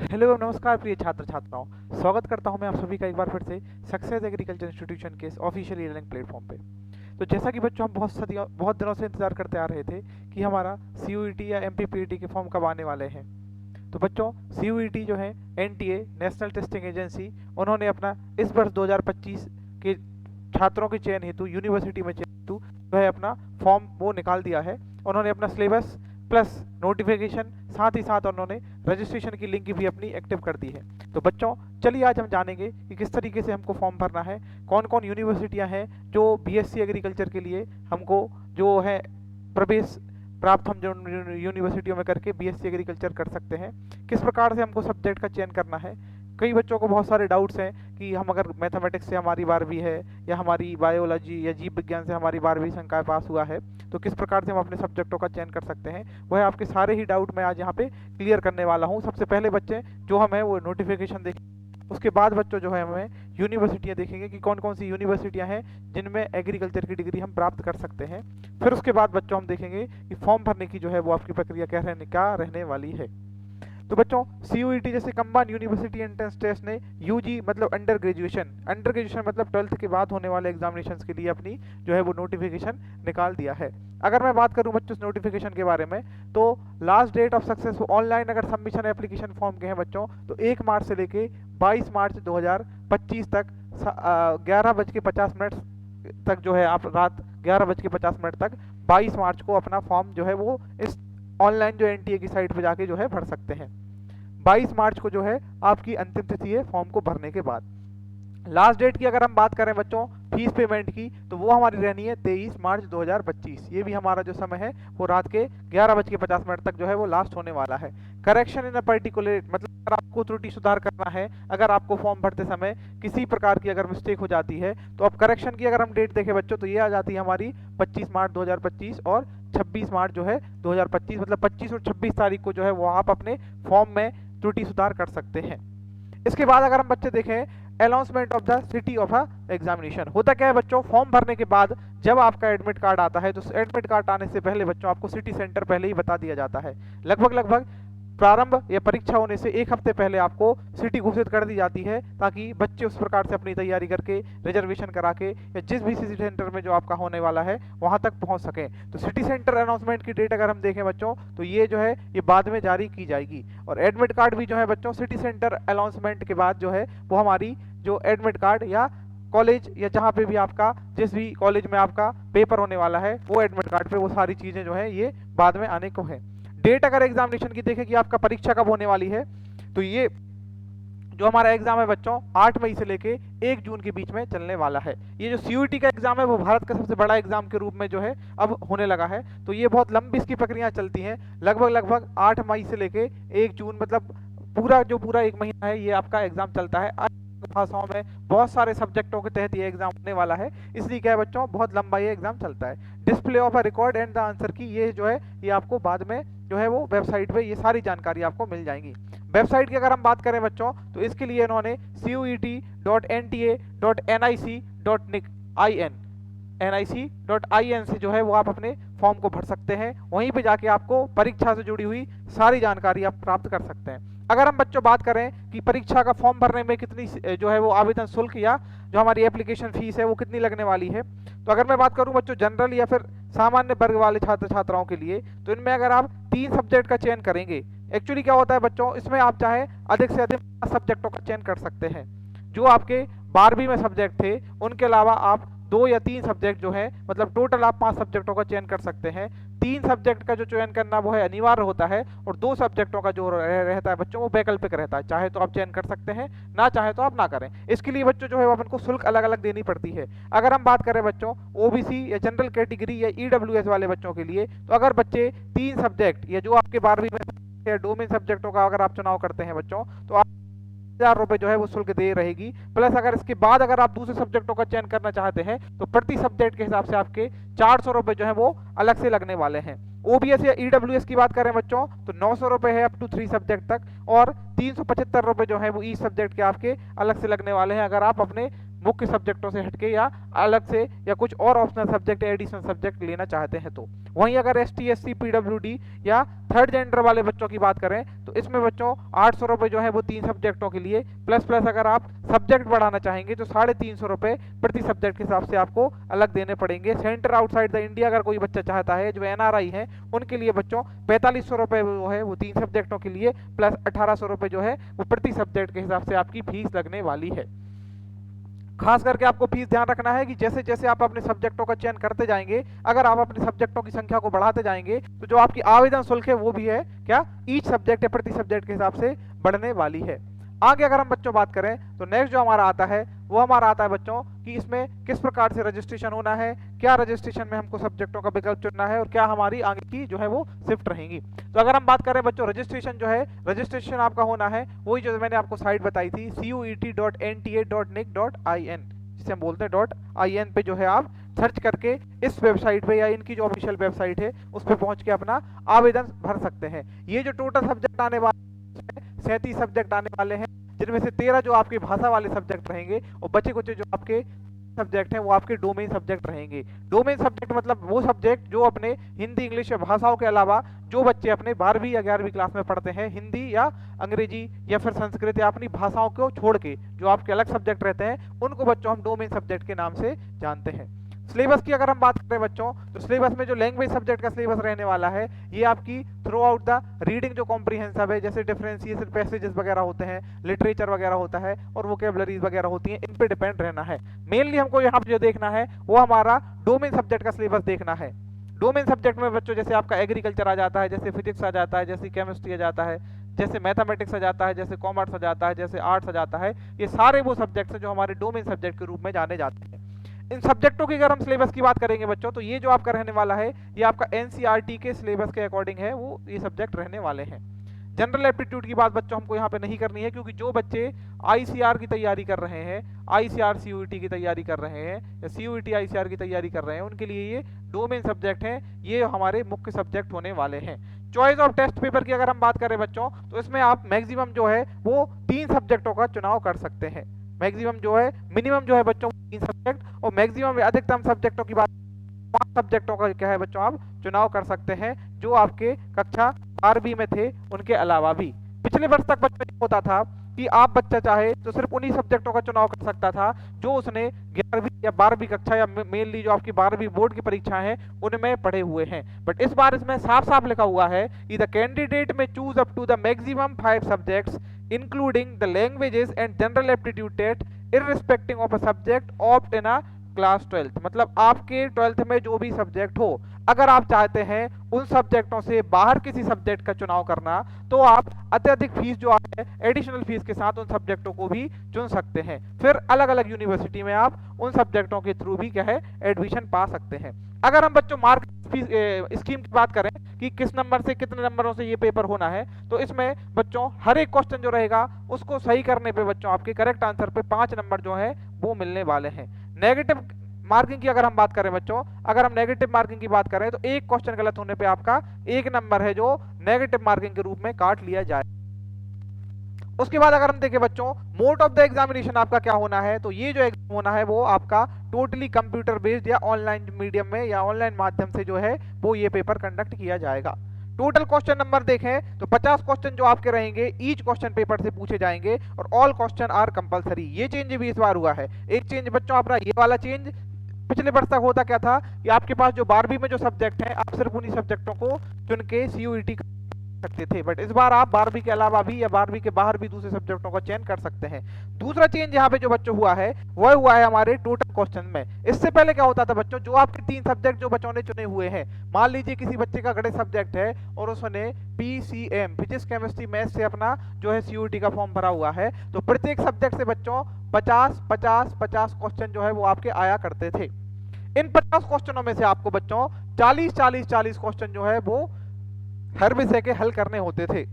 Hello नमस्कार प्रिय छात्र छात्राओं। स्वागत करता हूं मैं आप सभी का एक बार फिर से सक्सेस एग्रीकल्चर इंस्टीट्यूशन के इस ऑफिशियल ई लर्निंग प्लेटफॉर्म पे। तो जैसा कि बच्चों हम बहुत दिनों से इंतजार करते आ रहे थे कि हमारा सीयूईटी या एमपीपीईटी के फॉर्म कब आने वाले हैं। तो बच्चों सीयूईटी जो है एनटीए नेशनल टेस्टिंग एजेंसी, उन्होंने अपना इस वर्ष 2025 के छात्रों के चयन हेतु यूनिवर्सिटी में चयन हेतु जो है अपना फॉर्म वो निकाल दिया है। उन्होंने अपना सिलेबस प्लस नोटिफिकेशन, साथ ही साथ उन्होंने रजिस्ट्रेशन की लिंक भी अपनी एक्टिव कर दी है। तो बच्चों चलिए आज हम जानेंगे कि किस तरीके से हमको फॉर्म भरना है, कौन कौन यूनिवर्सिटियां हैं जो बीएससी एग्रीकल्चर के लिए हमको जो है प्रवेश प्राप्त हम जो यूनिवर्सिटियों में करके बीएससी एग्रीकल्चर कर सकते हैं, किस प्रकार से हमको सब्जेक्ट का चयन करना है। कई बच्चों को बहुत सारे डाउट्स हैं कि हम अगर मैथमेटिक्स से हमारी 12वीं है या हमारी बायोलॉजी या जीव विज्ञान से हमारी 12वीं संकाय पास हुआ है, तो किस प्रकार से हम अपने सब्जेक्टों का चयन कर सकते हैं। वह आपके सारे ही डाउट मैं आज यहाँ पे क्लियर करने वाला हूँ। सबसे पहले बच्चे जो हमें वो नोटिफिकेशन देखें, उसके बाद बच्चों जो है हमें यूनिवर्सिटियाँ देखेंगे कि कौन कौन सी यूनिवर्सिटियाँ हैं जिनमें एग्रीकल्चर की डिग्री हम प्राप्त कर सकते हैं। फिर उसके बाद बच्चों हम देखेंगे कि फॉर्म भरने की जो है वो आपकी प्रक्रिया क्या रहने वाली है। तो बच्चों सीयूईटी जैसे कंबाइंड यूनिवर्सिटी एंट्रेंस टेस्ट ने यूजी मतलब अंडर ग्रेजुएशन मतलब 12th के बाद होने वाले एग्जामिनेशंस के लिए अपनी जो है वो नोटिफिकेशन निकाल दिया है। अगर मैं बात करूं बच्चों इस नोटिफिकेशन के बारे में, तो last date of success online अगर सबमिशन एप्लीकेशन फॉर्म के हैं बच्चों, तो 1 मार्च से लेके 22 मार्च 2025 तक 11:50 तक जो है आप रात 11:50 तक 22 मार्च को अपना फॉर्म जो है वो इस ऑनलाइन जो एनटीए की साइट पर जाके जो है भर सकते हैं। 22 मार्च को जो है आपकी अंतिम तिथि है फॉर्म को भरने के बाद। लास्ट डेट की अगर हम बात करें बच्चों फीस पेमेंट की, तो वो हमारी रहनी है 23 मार्च 2025। ये भी हमारा जो समय है वो रात के 11:50 तक जो है वो लास्ट होने वाला है। करेक्शन इन अ पर्टिकुलर मतलब अगर आपको त्रुटि सुधार करना है, अगर आपको फॉर्म भरते समय किसी प्रकार की अगर मिस्टेक हो जाती है, तो अब करेक्शन की अगर हम डेट देखें बच्चों, तो ये आ जाती है हमारी 25 मार्च 2025 और 26 मार्च जो है 2025, मतलब 25 और 26 तारीख को जो है वो आप अपने फॉर्म में त्रुटि सुधार कर सकते हैं। इसके बाद अगर हम बच्चे देखें announcement of the city of a examination, होता क्या है बच्चों, फॉर्म भरने के बाद जब आपका एडमिट कार्ड आता है, तो एडमिट कार्ड आने से पहले बच्चों आपको सिटी सेंटर पहले ही बता दिया जाता है। लगभग प्रारंभ या परीक्षा होने से 1 हफ्ते पहले आपको सिटी घोषित कर दी जाती है, ताकि बच्चे उस प्रकार से अपनी तैयारी करके रिजर्वेशन करा के या जिस भी सिटी सेंटर में जो आपका होने वाला है वहां तक पहुंच सकें। तो सिटी सेंटर अनाउंसमेंट की डेट अगर हम देखें बच्चों, तो ये जो है ये बाद में जारी की जाएगी। और एडमिट कार्ड भी जो है बच्चों सिटी सेंटर अनाउंसमेंट के बाद जो है वो हमारी जो एडमिट कार्ड या कॉलेज या जहाँ पे भी आपका जिस भी कॉलेज में आपका पेपर होने वाला है, वो एडमिट कार्ड पे वो सारी चीज़ें जो है ये बाद में आने को है। डेट अगर एग्जामिनेशन की देखें कि आपका परीक्षा कब होने वाली है, तो ये जो हमारा एग्जाम है बच्चों 8 मई से लेके 1 जून के बीच में चलने वाला है। ये जो सीयूईटी का एग्जाम है वो भारत का सबसे बड़ा एग्जाम के रूप में जो है अब होने लगा है। तो ये बहुत लंबी इसकी प्रक्रिया चलती है, लगभग 8 मई से लेके 1 जून, मतलब पूरा 1 महीना है ये आपका एग्जाम चलता है। भाषाओं में बहुत सारे सब्जेक्टों के तहत ये एग्जाम होने वाला है, इसलिए क्या है बच्चों बहुत लंबा ये एग्जाम चलता है। Display of a record and the answer की ये जो है ये आपको बाद में जो है वो वेबसाइट पे ये सारी जानकारी आपको मिल जाएंगी। वेबसाइट की अगर हम बात करें बच्चों, तो इसके लिए इन्होंने cuet.nta.nic.in से जो है वो आप अपने फॉर्म को भर सकते हैं। वहीं पे जाके आपको परीक्षा से जुड़ी हुई सारी जानकारी आप प्राप्त कर सकते हैं। अगर हम बच्चों बात करें कि परीक्षा का फॉर्म भरने में कितनी जो है वो आवेदन शुल्क या जो हमारी एप्लीकेशन फीस है वो कितनी लगने वाली है, तो अगर मैं बात करूं बच्चों जनरल या फिर सामान्य वर्ग वाले छात्र छात्राओं के लिए, तो इनमें अगर आप 3 सब्जेक्ट का चयन करेंगे, एक्चुअली क्या होता है बच्चों इसमें आप चाहे अधिक से अधिक 5 सब्जेक्टों का चयन कर सकते हैं। जो आपके 12वीं में सब्जेक्ट थे उनके अलावा आप 2 या 3 सब्जेक्ट जो है मतलब टोटल आप 5 सब्जेक्टों का चयन कर सकते हैं। 3 सब्जेक्ट का जो चयन करना वो है अनिवार्य होता है, और 2 सब्जेक्टों का जो रहता है बच्चों वो वैकल्पिक रहता है, चाहे तो आप चयन कर सकते हैं, ना चाहे तो आप ना करें। इसके लिए बच्चों जो है अपन को शुल्क अलग अलग देनी पड़ती है। अगर हम बात करें बच्चों ओबीसी या जनरल कैटेगरी या ईडब्ल्यूएस वाले बच्चों के लिए, तो अगर बच्चे 3 सब्जेक्ट या जो आपके 12वीं में डोमेन सब्जेक्टों का अगर आप चुनाव करते हैं बच्चों, तो आप 1000 रुपए जो है वो शुल्क दे रहेगी। प्लस अगर इसके बाद अगर आप दूसरे सब्जेक्टों का चयन करना चाहते हैं, तो प्रति सब्जेक्ट के हिसाब से आपके 400 रुपए जो है वो अलग से लगने वाले हैं। ओबीएस या ईडब्ल्यूएस की बात करें बच्चों, तो 900 रुपए है अप टू 3 सब्जेक्ट तक, और 375 रुपए जो है वो ईच सब्जेक्ट के आपके अलग से लगने वाले हैं अगर आप अपने मुख्य सब्जेक्टों से हटके या अलग से या कुछ और ऑप्शनल सब्जेक्ट या एडिशनल सब्जेक्ट लेना चाहते हैं तो। वहीं अगर ST SC PWD या थर्ड जेंडर वाले बच्चों की बात करें तो इसमें बच्चों 800 रुपये जो है वो 3 सब्जेक्टों के लिए, प्लस प्लस अगर आप सब्जेक्ट बढ़ाना चाहेंगे तो 350 रुपये प्रति सब्जेक्ट के हिसाब से आपको अलग देने पड़ेंगे। सेंटर आउटसाइड द इंडिया अगर कोई बच्चा चाहता है, जो NRI है, उनके लिए बच्चों 4500 रुपये जो है वो 3 सब्जेक्टों के लिए, प्लस 1800 रुपये जो है वो प्रति सब्जेक्ट के हिसाब से आपकी फीस लगने वाली है। खास करके आपको फीस ध्यान रखना है कि जैसे जैसे आप अपने सब्जेक्टों का चयन करते जाएंगे, अगर आप अपने सब्जेक्टों की संख्या को बढ़ाते जाएंगे तो जो आपकी आवेदन शुल्क है वो भी है क्या, ईच सब्जेक्ट या प्रति सब्जेक्ट के हिसाब से बढ़ने वाली है। आगे अगर हम बच्चों बात करें तो नेक्स्ट जो हमारा आता है वो हमारा आता है बच्चों कि इसमें किस प्रकार से रजिस्ट्रेशन होना है, क्या रजिस्ट्रेशन में हमको सब्जेक्टों का विकल्प चुनना है और क्या हमारी आगे की जो है वो शिफ्ट रहेंगी। तो अगर हम बात करें बच्चों रजिस्ट्रेशन जो है, रजिस्ट्रेशन आपका होना है वही जो मैंने आपको साइट बताई थी CUET.NTA.nic.in, जिसे हम बोलते हैं .in पे जो है आप सर्च करके इस वेबसाइट पे या इनकी जो ऑफिशियल वेबसाइट है उस पे पहुंच के अपना आवेदन भर सकते हैं। ये जो टोटल सब्जेक्ट आने वाले 37 सब्जेक्ट आने वाले हैं, जिनमें से 13 जो आपके भाषा वाले सब्जेक्ट रहेंगे और बचे कुछ जो आपके सब्जेक्ट हैं वो आपके डोमेन सब्जेक्ट रहेंगे। डोमेन सब्जेक्ट मतलब वो सब्जेक्ट जो अपने हिंदी इंग्लिश या भाषाओं के अलावा जो बच्चे अपने 12वीं या 11वीं क्लास में पढ़ते हैं, हिंदी या अंग्रेजी या फिर संस्कृत या अपनी भाषाओं को छोड़ के जो आपके अलग सब्जेक्ट रहते हैं, उनको बच्चों हम डोमेन सब्जेक्ट के नाम से जानते हैं। सिलेबस की अगर हम बात करें बच्चों तो सिलेबस में जो लैंग्वेज सब्जेक्ट का सिलेबस रहने वाला है ये आपकी थ्रू आउट द रीडिंग जो कॉम्प्रिहेंसिव है, जैसे डिफरेंशिएशन पैसेजेस वगैरह होते हैं, लिटरेचर वगैरह होता है और वोकेबलरीज वगैरह होती हैं, इन पे डिपेंड रहना है। मेनली हमको यहाँ पे जो देखना है वो हमारा डोमेन सब्जेक्ट का सिलेबस देखना है। डोमेन सब्जेक्ट में बच्चों जैसे आपका एग्रीकल्चर आ जाता है, जैसे फिजिक्स आ जाता है, जैसे केमिस्ट्री आ जाता है, जैसे मैथमेटिक्स आ जाता है, जैसे कॉमर्स आ जाता है, जैसे आर्ट्स आ जाता है, ये सारे वो सब्जेक्ट्स हैं जो हमारे डोमेन सब्जेक्ट के रूप में जाने जाते हैं। इन सब्जेक्टों की अगर हम सिलेबस की बात करेंगे बच्चों तो ये जो आपका रहने वाला है ये आपका NCERT के सिलेबस के अकॉर्डिंग है, वो ये सब्जेक्ट रहने वाले हैं। जनरल एप्टीट्यूड की बात बच्चों हमको यहाँ पे नहीं करनी है, क्योंकि जो बच्चे ICR की तैयारी कर रहे हैं, ICR CUET की तैयारी कर रहे हैं या CUET ICR की तैयारी कर रहे हैं, उनके लिए ये डोमेन सब्जेक्ट हैं, ये हमारे मुख्य सब्जेक्ट होने वाले हैं। चॉइस ऑफ टेस्ट पेपर की अगर हम बात करें बच्चों तो इसमें आप मैक्सिमम जो है वो 3 सब्जेक्टों का चुनाव कर सकते हैं। मैक्सिमम जो है, मिनिमम जो है बच्चों 3 सब्जेक्ट और मैक्सिमम अधिकतम सब्जेक्टों की बात 5 सब्जेक्टों का क्या है बच्चों आप चुनाव कर सकते हैं, जो आपके कक्षा 12वीं में थे उनके अलावा भी। पिछले वर्ष तक बच्चों ये होता था कि आप बच्चा चाहे तो सिर्फ उन्हीं सब्जेक्टों का चुनाव कर सकता था जो उसने 11वीं या 12वीं कक्षा या मेनली जो आपकी 12वीं बोर्ड की परीक्षा है उनमें पढ़े हुए हैं। बट इस बार इसमें साफ साफ लिखा हुआ है कि the candidate may choose up to the maximum 5 subjects including the languages and general aptitude test irrespective of a subject opt in a class 12th। मतलब आपके 12th में जो भी सब्जेक्ट हो, अगर आप चाहते हैं उन सब्जेक्टों से बाहर किसी सब्जेक्ट का चुनाव करना तो आप अत्यधिक फीस जो है एडिशनल फीस के साथ उन सब्जेक्टों को भी चुन सकते हैं। फिर अलग अलग यूनिवर्सिटी में आप उन सब्जेक्टों के थ्रू भी क्या है एडमिशन पा सकते हैं। अगर हम बच्चों मार्क स्कीम की बात करें कि किस नंबर से कितने नंबरों से ये पेपर होना है, तो इसमें बच्चों हर एक क्वेश्चन जो रहेगा उसको सही करने पे बच्चों आपके करेक्ट आंसर पे 5 नंबर जो है वो मिलने वाले हैं। नेगेटिव मार्किंग की अगर हम बात करें बच्चों, अगर हम नेगेटिव मार्किंग की बात करें तो एक क्वेश्चन गलत होने पे आपका 1 नंबर है जो नेगेटिव मार्किंग के रूप में काट लिया जाए। उसके बाद अगर हम देखें बच्चों मोड ऑफ द एग्जामिनेशन आपका क्या होना है, तो ये जो एग्जाम होना है वो आपका टोटली कंप्यूटर बेस्ड या ऑनलाइन मीडियम में या ऑनलाइन माध्यम से जो है वो ये पेपर कंडक्ट किया जाएगा। टोटल क्वेश्चन नंबर देखें तो 50 क्वेश्चन जो आपके रहेंगे ईच क्वेश्चन पेपर से पूछे जाएंगे और ऑल क्वेश्चन आर कंपलसरी। ये चेंज भी इस बार हुआ है। एक चेंज बच्चों अपना ये वाला चेंज, पिछले वर्ष तक होता क्या था कि आपके पास जो 12वीं में जो सब्जेक्ट है आप सिर्फ उन्हीं सब्जेक्टों को चुन के CUET सकते थे, बट इस बार आप 12वीं के अलावा भी या 12वीं के बाहर भी दूसरे सब्जेक्टों का चयन कर सकते हैं। दूसरा चेंज यहाँ पे जो बच्चों हुआ है वह हुआ है हमारे टोटल क्वेश्चन में। इससे पहले क्या होता था बच्चों, जो आपके 3 सब्जेक्ट जो बच्चों ने चुने हुए हैं, मान लीजिए किसी बच्चे का गणित सब्जेक्ट है और उसने PCM फिजिक्स केमिस्ट्री मैथ से अपना जो है CUET का फॉर्म भरा हुआ है, तो प्रत्येक सब्जेक्ट से बच्चों 50-50-50 क्वेश्चन जो है वो आपके आया करते थे। इन 50 क्वेश्चनों में से आपको बच्चों 40-40-40 क्वेश्चन जो है वो हर विषय के हल करने होते थे।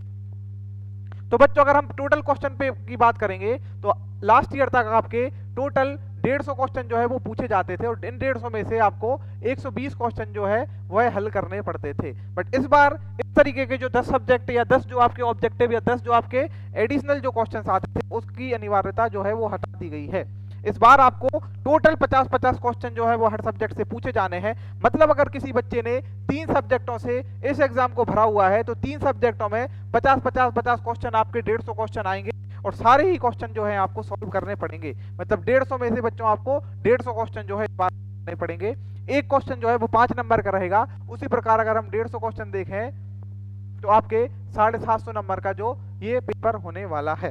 तो बच्चों अगर हम टोटल क्वेश्चन पे की बात करेंगे तो लास्ट ईयर तक आपके टोटल 150 क्वेश्चन जो है वो पूछे जाते थे और इन 150 में से आपको 120 क्वेश्चन जो है वह हल करने पड़ते थे। बट इस बार इस तरीके के जो 10 सब्जेक्ट या 10 जो आपके ऑब्जेक्टिव या 10 जो आपके एडिशनल जो क्वेश्चन आते थे उसकी अनिवार्यता जो है वो हटा दी गई है। इस बार आपको टोटल 50-50 क्वेश्चन जो है वो हर सब्जेक्ट से पूछे जाने हैं। मतलब अगर किसी बच्चे ने 3 सब्जेक्टों से इस एग्जाम को भरा हुआ है तो 3 सब्जेक्टों में 50-50 क्वेश्चन आपके 150 क्वेश्चन आएंगे और सारे ही क्वेश्चन जो है आपको सॉल्व करने पड़ेंगे। मतलब 150 में से बच्चों आपको 150 क्वेश्चन जो है इस बार करने पड़ेंगे। एक क्वेश्चन जो है वो 5 नंबर का रहेगा। उसी प्रकार अगर हम 150 क्वेश्चन देखें तो आपके 750 नंबर का जो ये पेपर होने वाला है।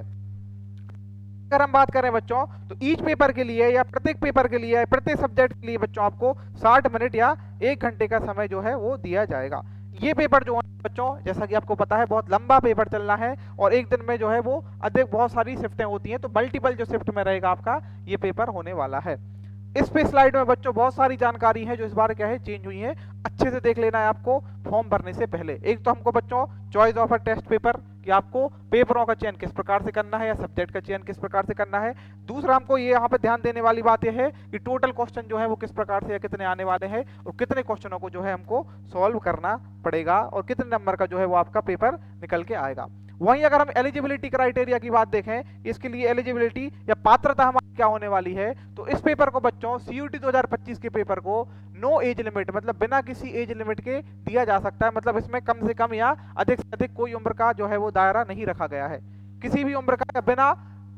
अगर हम बात करें बच्चों तो ईच पेपर के लिए या प्रत्येक पेपर के लिए प्रत्येक सब्जेक्ट के लिए बच्चों आपको 60 मिनट या 1 घंटे का समय जो है वो दिया जाएगा। ये पेपर जो है बच्चों जैसा कि आपको पता है बहुत लंबा पेपर चलना है और एक दिन में जो है वो अधिक बहुत सारी शिफ्टें होती हैं, तो मल्टीपल जो शिफ्ट में रहेगा आपका ये पेपर होने वाला है। इस पे स्लाइड में बच्चों बहुत सारी जानकारी है जो इस बार क्या है चेंज हुई है, अच्छे से देख लेना है आपको फॉर्म भरने से पहले। एक तो हमको बच्चों choice of a test paper कि आपको पेपरों का चयन किस प्रकार से करना है या सब्जेक्ट का चयन किस प्रकार से करना है। दूसरा हमको ये यहाँ पे ध्यान देने वाली बात यह है कि टोटल क्वेश्चन जो है वो किस प्रकार से या कितने आने वाले हैं और कितने क्वेश्चनों को जो है हमको सॉल्व करना पड़ेगा और कितने नंबर का जो है वो आपका पेपर निकल के आएगा। वहीं अगर हम एलिजिबिलिटी क्राइटेरिया की बात देखें, इसके लिए एलिजिबिलिटी या पात्रता हमारी क्या होने वाली है, तो इस पेपर को बच्चों सीयूटी 2025 के पेपर को नो एज लिमिट मतलब बिना किसी एज लिमिट के दिया जा सकता है। मतलब इसमें कम से कम या अधिक से अधिक कोई उम्र का जो है वो दायरा नहीं रखा गया है। किसी भी उम्र का बिना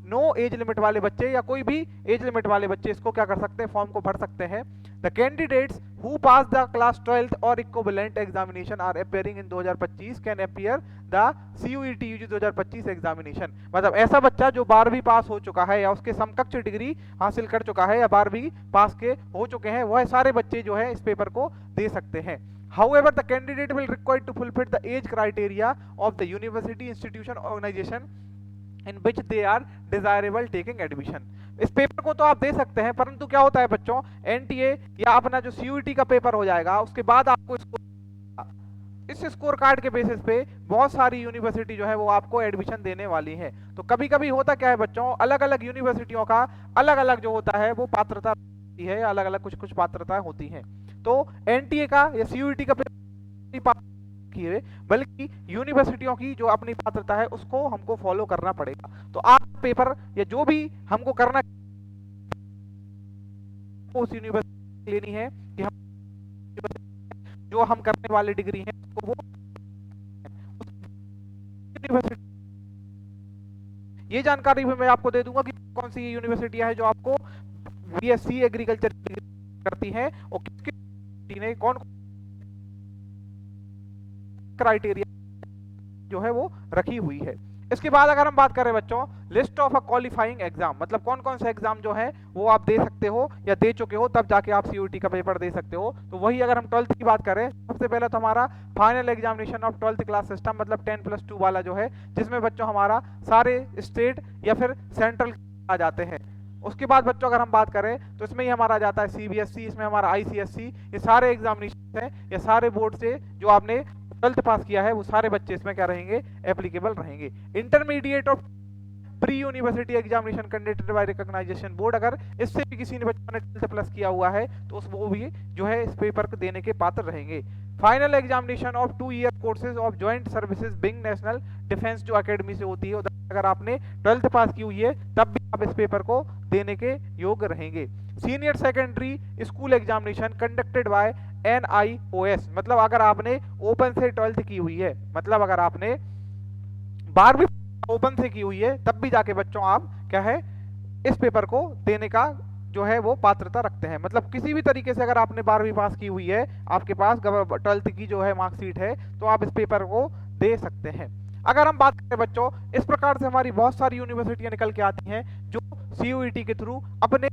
नो एज लिमिट वाले बच्चे या कोई भी एज लिमिट वाले बच्चे इसको क्या कर सकते हैं, फॉर्म को भर सकते हैं। The candidates who pass the class 12th or equivalent examination are appearing in 2025 can appear the CUET UG 2025 examination. मतलब ऐसा बच्चा जो 12वीं पास हो चुका है या उसके समकक्ष डिग्री हासिल कर चुका है या 12वीं पास के हो चुके हैं, वह सारे बच्चे जो है इस पेपर को दे सकते हैं। However, the candidate will require to fulfill the age criteria of the university, institution, organization in which they are desirable taking admission। इस पेपर को तो आप दे सकते हैं, परंतु क्या होता है बच्चों, NTA या अपना जो CUET का पेपर हो जाएगा उसके बाद आपको इस स्कोर कार्ड के बेसिस पे बहुत सारी यूनिवर्सिटी जो है वो आपको एडमिशन देने वाली है। तो कभी कभी होता क्या है बच्चों, अलग अलग यूनिवर्सिटियों का अलग अलग जो होता है वो पात्रता होती है, अलग अलग कुछ कुछ पात्रताएं होती हैं। तो NTA का या CUET का पेपर किए बल्कि यूनिवर्सिटियों की जो अपनी पात्रता है उसको हमको फॉलो करना पड़ेगा। तो आप पेपर या जो भी हमको करना उस यूनिवर्सिटी लेनी है कि हम जो हम करने वाले डिग्री है उसको वो यूनिवर्सिटी, ये जानकारी भी मैं आपको दे दूंगा कि कौन सी यूनिवर्सिटियां हैं जो आपको BSc एग्रीकल्चर करती हैं और किसकी ने कौन क्राइटेरिया जो है वो रखी हुई है। इसके बाद अगर हम बात करें बच्चों list of a qualifying exam, मतलब कौन कौन से एग्जाम जो है वो आप दे सकते हो या दे चुके हो तब जाके आप CUET का पेपर दे सकते हो। तो वही अगर हम 12th की बात करें, सबसे पहले तो हमारा final examination of 12th class system मतलब 10+2 वाला जो है, जिसमें बच्चों हमारा सारे स्टेट या फिर सेंट्रल आ जाते हैं। उसके बाद बच्चों अगर हम बात करें तो इसमें ही हमारा जाता है CBSE, इसमें हमारा ICSE, ये सारे एग्जामिनेशन हैं या सारे बोर्ड से जो आपने 12th पास किया है वो सारे बच्चे इसमें क्या रहेंगे, एप्लीकेबल रहेंगे। इंटरमीडिएट और pre university examination conducted by recognisation board, अगर इससे भी किसी ने बच्चों ने 12th प्लस किया हुआ है तो उस वो भी जो है इस पेपर को देने के पात्र रहेंगे। Final examination of 2 year courses of joint services being national defence जो अकेडमी से होती है, अगर आपने 12th पास की हुई है तब भी आप इस पेपर को देने के योग्य रहेंगे। Senior secondary school examination conducted bye NIOS, मतलब अगर आपने ओपन से 12th की हुई है, मतलब अगर आपने 12वीं ओपन से की हुई है तब भी जाके बच्चों आप क्या है इस पेपर को देने का जो है वो पात्रता रखते हैं। मतलब किसी भी तरीके से अगर आपने 12वीं पास की हुई है, आपके पास 12th की जो है मार्कशीट है, तो आप इस पेपर को दे सकते हैं। अगर हम बात करें बच्चों, इस प्रकार से हमारी बहुत सारी यूनिवर्सिटियां निकल के आती हैं जो CUET के थ्रू अपने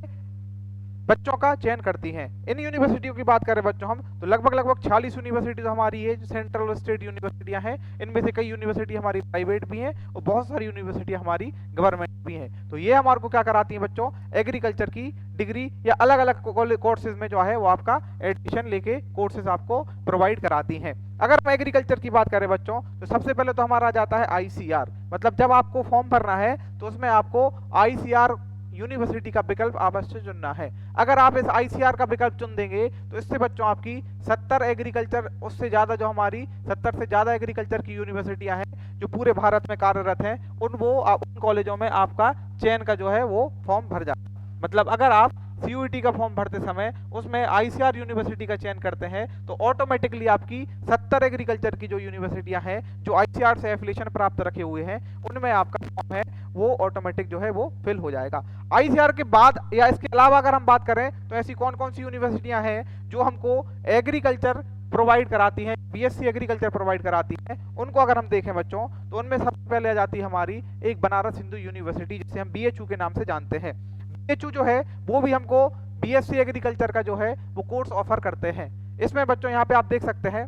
बच्चों का चयन करती हैं। इन यूनिवर्सिटियों की बात करें बच्चों हम तो लगभग 46 यूनिवर्सिटी तो हमारी है जो सेंट्रल और स्टेट यूनिवर्सिटियां हैं। इनमें से कई यूनिवर्सिटी हमारी प्राइवेट भी हैं और बहुत सारी यूनिवर्सिटी हमारी गवर्नमेंट भी हैं। तो ये हमारे को क्या कराती हैं बच्चों, एग्रीकल्चर की डिग्री या अलग अलग कोर्सेज में जो है वो आपका एडमिशन लेके कोर्सेज आपको प्रोवाइड कराती हैं। अगर हम एग्रीकल्चर की बात करें बच्चों तो सबसे पहले तो हमारा जाता है ICR, मतलब जब आपको फॉर्म भरना है तो उसमें आपको ICR यूनिवर्सिटी का विकल्प अवश्य चुनना है। अगर आप इस ICR का विकल्प चुन देंगे तो इससे बच्चों आपकी 70 एग्रीकल्चर उससे ज्यादा जो हमारी 70 से ज्यादा एग्रीकल्चर की यूनिवर्सिटियां हैं जो पूरे भारत में कार्यरत हैं, उन कॉलेजों में आपका चयन का जो है वो फॉर्म भर जाता है। मतलब अगर आप सीयूईटी का फॉर्म भरते समय उसमें आईसीआर यूनिवर्सिटी का चयन करते हैं तो ऑटोमेटिकली आपकी 70 एग्रीकल्चर की जो यूनिवर्सिटियां हैं जो आईसीआर से एफिलिएशन प्राप्त रखे हुए हैं उनमें आपका फॉर्म है वो ऑटोमेटिक जो है वो फिल हो जाएगा। आईसीआर के बाद या इसके अलावा अगर हम बात करें तो ऐसी कौन कौन सी यूनिवर्सिटियां हैं जो हमको एग्रीकल्चर प्रोवाइड कराती हैं, बीएससी एग्रीकल्चर प्रोवाइड कराती हैं, उनको अगर हम देखें बच्चों तो उनमें सबसे पहले आ जाती है हमारी एक बनारस हिंदू यूनिवर्सिटी जिसे हम बीएचयू के नाम से जानते हैं। बीएचयू जो है वो भी हमको बीएससी एग्रीकल्चर का जो है वो कोर्स ऑफर करते हैं। इसमें बच्चों यहाँ पे आप देख सकते हैं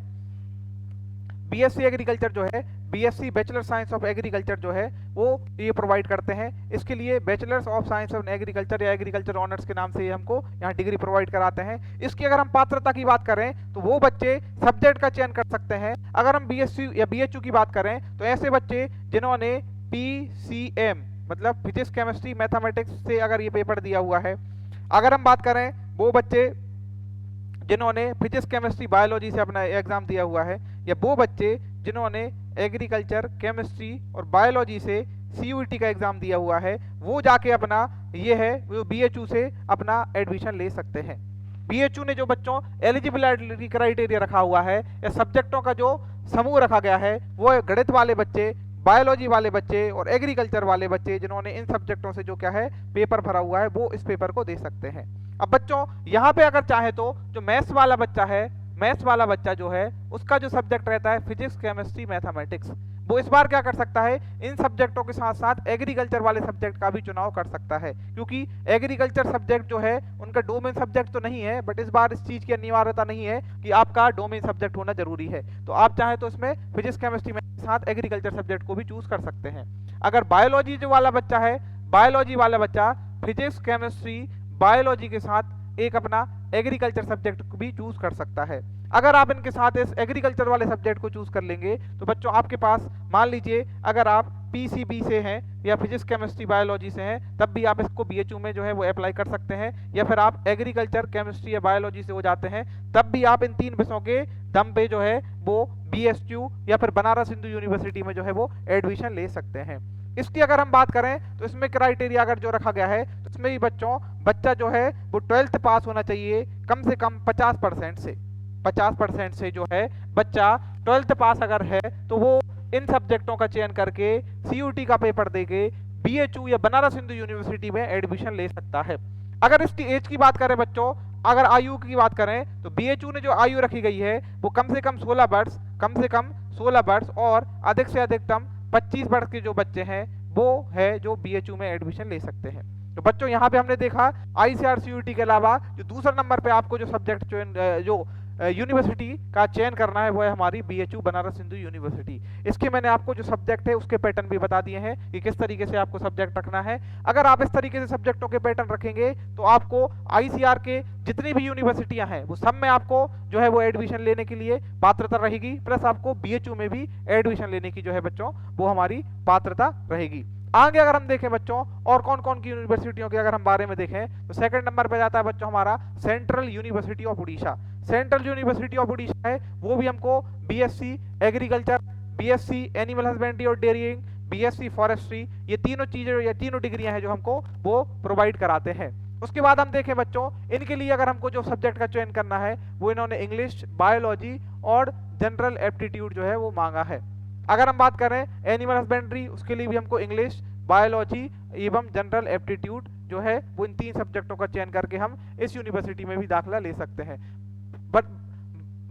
बीएससी एग्रीकल्चर जो है BSc bachelor science of agriculture जो है वो ये प्रोवाइड करते हैं। इसके लिए bachelors of science of agriculture या एग्रीकल्चर ऑनर्स के नाम से ये हमको यहाँ डिग्री प्रोवाइड कराते हैं। इसकी अगर हम पात्रता की बात करें तो वो बच्चे सब्जेक्ट का चयन कर सकते हैं। अगर हम बीएससी या बीएचयू की बात करें तो ऐसे बच्चे जिन्होंने पीसीएम मतलब फिजिक्स केमिस्ट्री मैथमेटिक्स से अगर ये पेपर दिया हुआ है, अगर हम बात करें वो बच्चे जिन्होंने फिजिक्स केमिस्ट्री बायोलॉजी से अपना एग्जाम दिया हुआ है, या वो बच्चे जिन्होंने एग्रीकल्चर केमिस्ट्री और बायोलॉजी से सीयूईटी का एग्जाम दिया हुआ है, वो जाके अपना ये है वो बीएचयू से अपना एडमिशन ले सकते हैं। बीएचयू ने जो बच्चों एलिजिबिलिटी क्राइटेरिया रखा हुआ है या सब्जेक्टों का जो समूह रखा गया है वो गणित वाले बच्चे, बायोलॉजी वाले बच्चे और एग्रीकल्चर वाले बच्चे जिन्होंने इन सब्जेक्टों से जो क्या है पेपर भरा हुआ है वो इस पेपर को दे सकते हैं। अब बच्चों यहाँ पे अगर चाहे तो जो मैथ्स वाला बच्चा है, मैथ्स वाला बच्चा जो है उसका जो सब्जेक्ट रहता है फिजिक्स केमिस्ट्री मैथमेटिक्स, वो इस बार क्या कर सकता है इन सब्जेक्टों के साथ साथ एग्रीकल्चर वाले सब्जेक्ट का भी चुनाव कर सकता है, क्योंकि एग्रीकल्चर सब्जेक्ट जो है उनका डोमेन सब्जेक्ट तो नहीं है, बट इस बार इस चीज की अनिवार्यता नहीं है कि आपका डोमेन सब्जेक्ट होना जरूरी है। तो आप चाहे तो इसमें फिजिक्स केमिस्ट्री के साथ एग्रीकल्चर सब्जेक्ट को भी चूज कर सकते हैं। अगर बायोलॉजी जो वाला बच्चा है, बायोलॉजी वाला बच्चा फिजिक्स केमिस्ट्री बायोलॉजी के साथ एक अपना एग्रीकल्चर सब्जेक्ट भी चूज कर सकता है। अगर आप इनके साथ इस एग्रीकल्चर वाले सब्जेक्ट को चूज कर लेंगे तो बच्चों आपके पास मान लीजिए अगर आप पीसीबी से हैं या फिजिक्स केमिस्ट्री बायोलॉजी से हैं तब भी आप इसको बीएचयू में जो है वो अप्लाई कर सकते हैं, या फिर आप एग्रीकल्चर केमिस्ट्री या बायोलॉजी से हो जाते हैं तब भी आप इन 3 विषयों के दम पे जो है वो बीएचयू या फिर बनारस हिंदू यूनिवर्सिटी में जो है वो एडमिशन ले सकते हैं। इसकी अगर हम बात करें तो इसमें क्राइटेरिया अगर जो रखा गया है तो इसमें भी बच्चों बच्चा जो है वो 12th पास होना चाहिए कम से कम 50% से। 50% से जो है बच्चा 12th पास अगर है तो वो इन सब्जेक्टों का चयन करके सीयूटी का पेपर देके बीएचयू या बनारस हिंदू यूनिवर्सिटी में एडमिशन ले सकता है। अगर इसकी एज की बात करें बच्चों, अगर आयु की बात करें तो बीएचयू ने जो आयु रखी गई है वो कम से कम 16 वर्ष, कम से कम 16 वर्ष और अधिक से अधिकतम 25 वर्ष के जो बच्चे हैं वो है जो बीएचयू में एडमिशन ले सकते हैं। तो बच्चों यहाँ पे हमने देखा आईसीआर सीयूटी के अलावा जो दूसरा नंबर पे आपको जो सब्जेक्ट जो यूनिवर्सिटी का चयन करना है वो है हमारी बीएचयू बनारस हिंदू यूनिवर्सिटी। इसके मैंने आपको जो सब्जेक्ट है उसके पैटर्न भी बता दिए हैं कि किस तरीके से आपको सब्जेक्ट रखना है। अगर आप इस तरीके से सब्जेक्टों के पैटर्न रखेंगे तो आपको आईसीआर के जितनी भी यूनिवर्सिटियां हैं वो सब में आपको जो है वो एडमिशन लेने के लिए पात्रता रहेगी, प्लस आपको बीएचयू में भी एडमिशन लेने की जो है बच्चों वो हमारी पात्रता रहेगी। आगे अगर हम देखें बच्चों और कौन कौन की यूनिवर्सिटियों के अगर हम बारे में देखें तो सेकंड नंबर पे जाता है बच्चों हमारा central university of Orissa. Central university of Orissa है वो भी हमको BSc agriculture, BSc animal husbandry और डेयरिंग, बीएससी फॉरेस्ट्री, ये तीनों चीजें या तीनों डिग्रियां हैं जो हमको वो प्रोवाइड कराते हैं। उसके बाद हम देखें बच्चों इनके लिए अगर हमको जो सब्जेक्ट का चयन करना है वो इन्होंने इंग्लिश, बायोलॉजी और जनरल एप्टीट्यूड जो है वो मांगा है। अगर हम बात करें एनिमल हस्बेंड्री उसके लिए भी हमको इंग्लिश, बायोलॉजी एवं जनरल एप्टीट्यूड जो है वो इन 3 सब्जेक्टों का चयन करके हम इस यूनिवर्सिटी में भी दाखिला ले सकते हैं। बट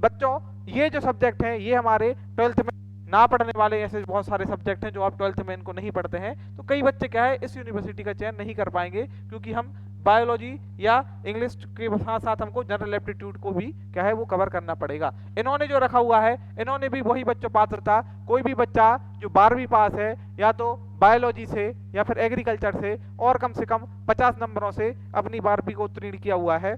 बच्चों ये जो सब्जेक्ट हैं ये हमारे 12th में ना पढ़ने वाले ऐसे बहुत सारे सब्जेक्ट हैं जो आप 12th में इनको नहीं पढ़ते हैं, तो कई बच्चे क्या है इस यूनिवर्सिटी का चयन नहीं कर पाएंगे क्योंकि हम बायोलॉजी या इंग्लिश के साथ साथ हमको जनरल एप्टीट्यूड को भी क्या है वो कवर करना पड़ेगा। इन्होंने जो रखा हुआ है इन्होंने भी वही बच्चों पात्रता, कोई भी बच्चा जो 12वीं पास है या तो बायोलॉजी से या फिर एग्रीकल्चर से और कम से कम 50 नंबरों से अपनी 12वीं को उत्तीर्ण किया हुआ है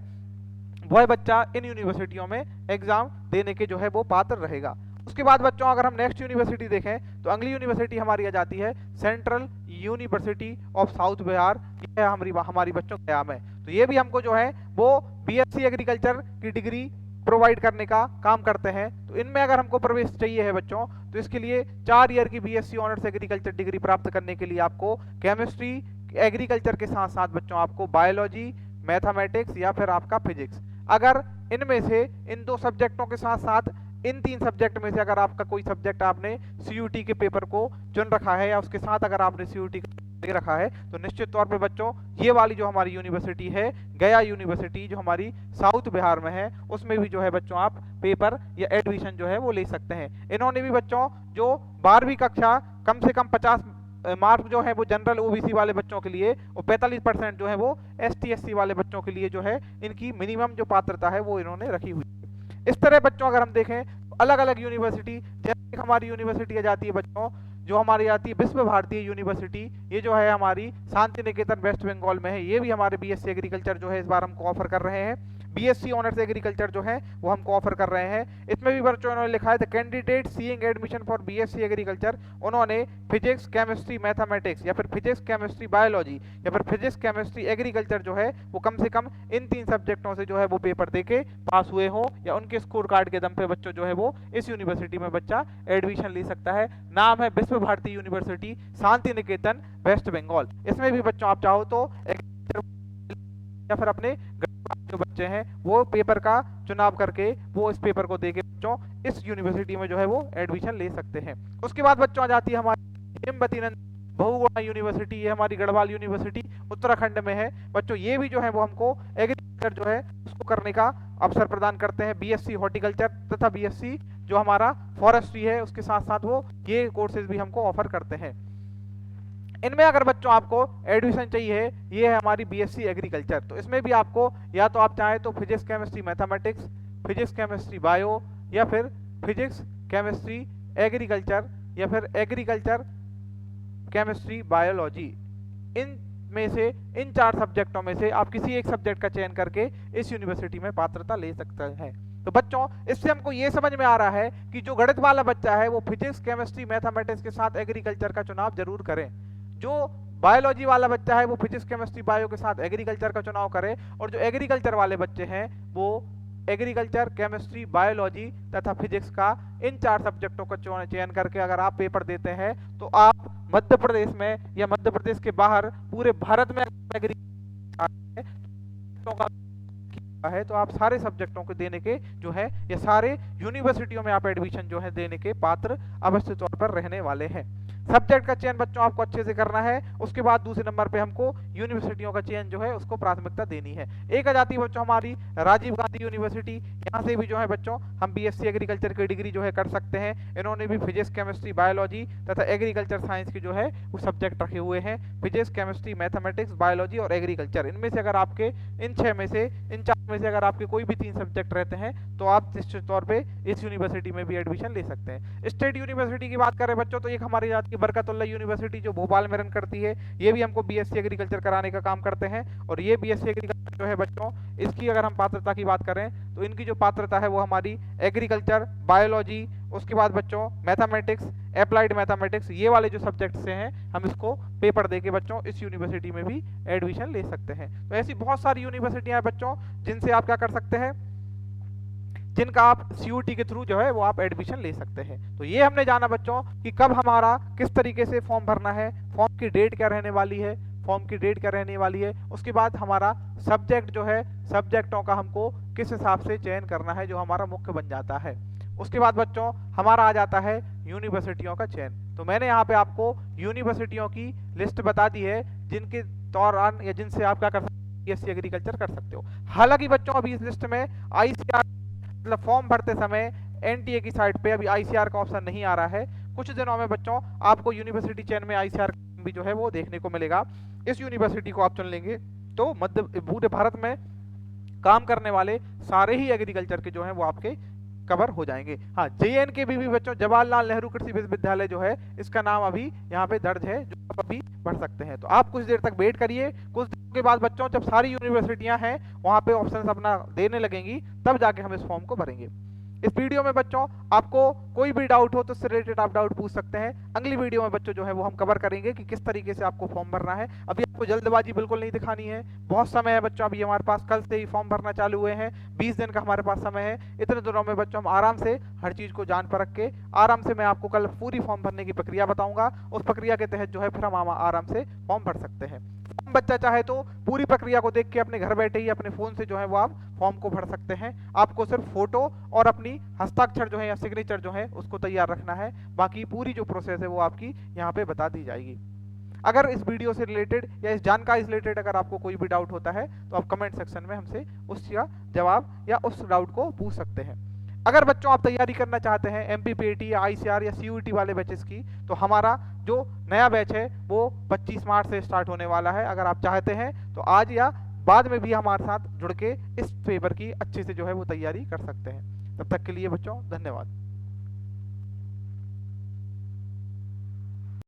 वह बच्चा इन यूनिवर्सिटियों में एग्जाम देने के जो है वो पात्र रहेगा। उसके बाद बच्चों अगर हम नेक्स्ट यूनिवर्सिटी देखें तो अगली यूनिवर्सिटी हमारी आ जाती है central university of south Bihar. यह हमारी बच्चों का नाम है। तो ये भी हमको जो है वो बीएससी एग्रीकल्चर की डिग्री प्रोवाइड करने का काम करते हैं। तो इनमें अगर हमको प्रवेश चाहिए है बच्चों तो इसके लिए 4 ईयर की बीएससी ऑनर्स एग्रीकल्चर डिग्री प्राप्त करने के लिए आपको केमिस्ट्री, एग्रीकल्चर के साथ साथ बच्चों आपको बायोलॉजी, मैथमेटिक्स या फिर आपका फिजिक्स। अगर इनमें से इन 2 सब्जेक्टों के साथ साथ इन 3 सब्जेक्ट में से अगर आपका कोई सब्जेक्ट आपने सीयूटी के पेपर को चुन रखा है या उसके साथ अगर आपने सीयूटी दे रखा है, तो निश्चित तौर पे बच्चों ये वाली जो हमारी यूनिवर्सिटी है, गया यूनिवर्सिटी, जो हमारी साउथ बिहार में है, उसमें भी जो है बच्चों आप पेपर या एडमिशन जो है वो ले सकते हैं। इन्होंने भी बच्चों जो 12वीं कक्षा कम से कम 50 मार्क जो है वो जनरल ओबीसी वाले बच्चों के लिए और 45% जो है वो एसटी एससी वाले बच्चों के लिए जो है इनकी मिनिमम जो पात्रता है वो इन्होंने रखी हुई है। इस तरह बच्चों अगर हम देखें अलग अलग यूनिवर्सिटी, जैसे हमारी यूनिवर्सिटी आ जाती है बच्चों, जो हमारी आती है विश्व भारतीय यूनिवर्सिटी, ये जो है हमारी शांति निकेतन वेस्ट बंगाल में है। ये भी हमारे बीएससी एग्रीकल्चर जो है इस बार हमको ऑफर कर रहे हैं। बीएससी ऑनर्स एग्रीकल्चर जो है वो हमको ऑफर कर रहे हैं। इसमें भी बच्चों इन्होंने लिखा है the candidate seeing admission for BSc agriculture, उन्होंने फिजिक्स, केमिस्ट्री, मैथमेटिक्स या फिर फिजिक्स, केमिस्ट्री, बायोलॉजी या फिर फिजिक्स, केमिस्ट्री, एग्रीकल्चर जो है वो कम से कम इन 3 सब्जेक्टों से जो है वो पेपर देके पास हुए हो या उनके स्कोर कार्ड के दम पे बच्चों जो है वो इस यूनिवर्सिटी में बच्चा एडमिशन ले सकता है। नाम है विश्व भारती यूनिवर्सिटी, शांति निकेतन, वेस्ट बंगाल। इसमें भी बच्चों आप चाहो तो या फिर अपने जो बच्चे हैं वो पेपर का चुनाव करके वो इस पेपर को देके बच्चों इस यूनिवर्सिटी में जो है वो एडमिशन ले सकते हैं। उसके बाद बच्चों आ जाती है हमारी हेमवती नंदन बहुगुणा यूनिवर्सिटी, ये हमारी गढ़वाल यूनिवर्सिटी उत्तराखंड में है। बच्चों ये भी जो है वो हमको एग्रीकल्चर जो है उसको करने का अवसर प्रदान करते हैं। बीएससी हॉर्टिकल्चर तथा बीएससी जो हमारा फॉरेस्ट्री है उसके साथ साथ वो ये कोर्सेज भी हमको ऑफर करते हैं। इनमें अगर बच्चों आपको एडमिशन चाहिए, ये है हमारी बीएससी एग्रीकल्चर, तो इसमें भी आपको या तो आप चाहें तो physics, chemistry, mathematics, physics, chemistry, bio या फिर फिजिक्स, केमिस्ट्री, एग्रीकल्चर या फिर एग्रीकल्चर, केमिस्ट्री, बायोलॉजी, इन में से इन 4 सब्जेक्टों में से आप किसी एक सब्जेक्ट का चयन करके इस यूनिवर्सिटी में पात्रता ले सकते हैं। तो बच्चों इससे हमको ये समझ में आ रहा है कि जो गणित वाला बच्चा है वो फिजिक्स, केमिस्ट्री, मैथमेटिक्स के साथ एग्रीकल्चर का चुनाव जरूर करें। जो बायोलॉजी वाला बच्चा है वो फिजिक्स, केमिस्ट्री, बायो के साथ एग्रीकल्चर का चुनाव करे, और जो एग्रीकल्चर वाले बच्चे हैं वो एग्रीकल्चर, केमिस्ट्री, बायोलॉजी तथा फिजिक्स का इन 4 सब्जेक्टों का चयन करके अगर आप पेपर देते हैं तो आप मध्य प्रदेश में या मध्य प्रदेश के बाहर पूरे भारत में है तो आप सारे सब्जेक्टों को देने के जो है या सारे यूनिवर्सिटियों में आप एडमिशन जो है देने के पात्र अवश्य तौर पर रहने वाले हैं। सब्जेक्ट का चयन बच्चों आपको अच्छे से करना है। उसके बाद दूसरे नंबर पे हमको यूनिवर्सिटियों का चयन जो है उसको प्राथमिकता देनी है। एक आ जाती है बच्चों हमारी राजीव गांधी यूनिवर्सिटी, यहाँ से भी जो है बच्चों हम बीएससी एग्रीकल्चर की डिग्री जो है कर सकते हैं। इन्होंने भी फिजिक्स, केमिस्ट्री, बायोलॉजी तथा एग्रीकल्चर साइंस के जो है वो सब्जेक्ट रखे हुए हैं। फिजिक्स, केमिस्ट्री, मैथमेटिक्स, बायोलॉजी और एग्रीकल्चर, इनमें से अगर आपके इन 4 में से अगर आपके कोई भी 3 सब्जेक्ट रहते हैं तो आप निश्चित तौर पे इस यूनिवर्सिटी में भी एडमिशन ले सकते हैं। स्टेट यूनिवर्सिटी की बात करें बच्चों तो एक हमारी जाती है बरकतुल्लाह यूनिवर्सिटी जो भोपाल में रन करती है। ये भी हमको बीएससी एग्रीकल्चर कराने का काम करते हैं, और ये बीएससी एग्रीकल्चर जो है बच्चों इसकी अगर हम पात्रता की बात करें तो इनकी जो पात्रता है वो हमारी एग्रीकल्चर, बायोलॉजी, उसके बाद बच्चों मैथमेटिक्स, अप्लाइड मैथमेटिक्स, ये वाले जो सब्जेक्ट से हैं हम इसको पेपर देके बच्चों इस यूनिवर्सिटी में भी एडमिशन ले सकते हैं। तो ऐसी बहुत सारी यूनिवर्सिटियां हैं बच्चों जिनसे आप क्या कर सकते हैं, जिनका आप सीयूटी के थ्रू जो है वो आप एडमिशन ले सकते हैं। तो ये हमने जाना बच्चों कि कब हमारा किस तरीके से फॉर्म भरना है, फॉर्म की डेट क्या रहने वाली है, फॉर्म की डेट क्या रहने वाली है, उसके बाद हमारा सब्जेक्ट जो है सब्जेक्टों का हमको किस हिसाब से चयन करना है जो हमारा मुख्य बन जाता है। उसके बाद बच्चों हमारा आ जाता है यूनिवर्सिटियों का चयन। तो मैंने यहाँ पे आपको यूनिवर्सिटियों की लिस्ट बता दी है जिनके दौरान या जिनसे आप क्या कर सकते हो, बीएससी एग्रीकल्चर कर सकते हो। हालांकि बच्चों अभी इस लिस्ट में आईसीआर मतलब फॉर्म भरते समय एनटीए की साइट पे अभी आईसीआर का ऑप्शन नहीं आ रहा है। कुछ दिनों में बच्चों आपको यूनिवर्सिटी चयन में आईसीआर भी जो है वो देखने को मिलेगा। इस यूनिवर्सिटी को आप चुन लेंगे तो पूरे भारत में काम करने वाले सारे ही एग्रीकल्चर के जो है वो आपके कवर हो जाएंगे। हाँ, जेएनके भी बच्चों जवाहरलाल नेहरू कृषि विश्वविद्यालय जो है इसका नाम अभी यहाँ पे दर्ज है, जो आप अभी पढ़ सकते हैं। तो आप कुछ देर तक वेट करिए, कुछ दिनों के बाद बच्चों जब सारी यूनिवर्सिटियां हैं वहाँ पे ऑप्शन अपना देने लगेंगी तब जाके हम इस फॉर्म को भरेंगे। इस वीडियो में बच्चों आपको कोई भी डाउट हो तो उससे रिलेटेड आप डाउट पूछ सकते हैं। अगली वीडियो में बच्चों जो है वो हम कवर करेंगे कि किस तरीके से आपको फॉर्म भरना है। अभी आपको जल्दबाजी बिल्कुल नहीं दिखानी है, बहुत समय है बच्चों, अभी हमारे पास कल से ही फॉर्म भरना चालू हुए हैं, 20 दिन का हमारे पास समय है। इतने दिनों में बच्चों हम आराम से हर चीज़ को जान परख के आराम से मैं आपको कल पूरी फॉर्म भरने की प्रक्रिया बताऊंगा। उस प्रक्रिया के तहत जो है फिर हम आराम से फॉर्म भर सकते हैं। बच्चा चाहे तो पूरी प्रक्रिया को देख के अपने घर बैठे ही अपने फ़ोन से जो है वो आप फॉर्म को भर सकते हैं। आपको सिर्फ फोटो और अपनी हस्ताक्षर जो है या सिग्नेचर जो है उसको तैयार रखना है, बाकी पूरी जो प्रोसेस है वो आपकी यहाँ पे बता दी जाएगी। अगर इस वीडियो से रिलेटेड या इस जानकारी से रिलेटेड अगर आपको कोई भी डाउट होता है तो आप कमेंट सेक्शन में हमसे उसका जवाब या उस डाउट को पूछ सकते हैं। अगर बच्चों आप तैयारी करना चाहते हैं एमपीपीएटी या आईसीआर या सीयूईटी वाले बैचेस की, तो हमारा जो नया बैच है वो 25 मार्च से स्टार्ट होने वाला है। अगर आप चाहते हैं तो आज या बाद में भी हमारे साथ जुड़ के इस पेपर की अच्छे से जो है वो तैयारी कर सकते हैं। तब तक के लिए बच्चों धन्यवाद।